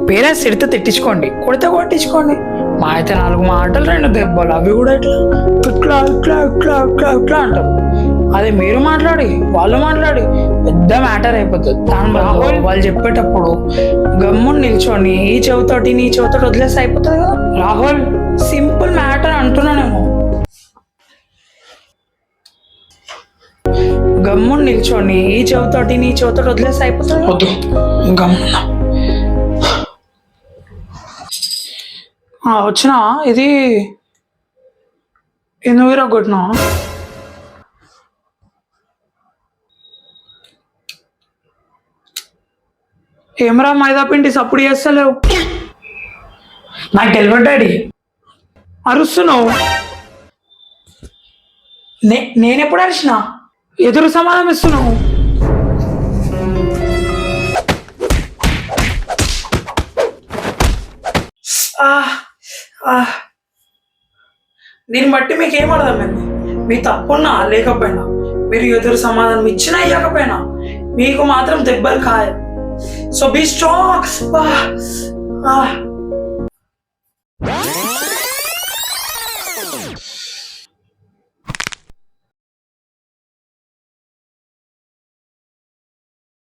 Parents తిడితే తిట్టించుకోండి, కొడితే కొట్టించుకోండి. మా అయితే 4 మాటలు 2 దెబ్బలు, అవి కూడా ఇట్లా ఇట్లా ఇట్లా ఇట్లా ఇట్లా ఇట్లా అంటారు. అదే మీరు మాట్లాడి వాళ్ళు మాట్లాడి పెద్ద మ్యాటర్ అయిపోతుంది. దాని బదులు వాళ్ళు చెప్పేటప్పుడు గమ్మున నిల్చొని ఈ చెవితోటి నీ చెవితోటి వదిలేసి అయిపోతుంది కదా. రాహుల్, సింపుల్ మ్యాటర్ అంటున్నా నేను. గమ్మున నిల్చొని ఈ చెవితోటి నీ చెవితోటి వదిలేసి అయిపోతుంది. వద్దు, గమ్మున వచ్చినా ఇది ఎందుకు కొట్టినా? ఏమరా మైదా పిండి సప్పుడు చేస్తలేవు? నాకు తెలియదు డాడీ. అరుస్తున్నావు? నేనెప్పుడు అరిచినా? ఎదురు సమాధానం ఇస్తున్నావు. దీన్ని బట్టి మీకు ఏం అర్థమైంది? మీ తప్పున్నా లేకపోయినా, మీరు ఎదురు సమాధానం ఇచ్చినా ఇవ్వకపోయినా మీకు మాత్రం దెబ్బలు ఖాయం. So be strong.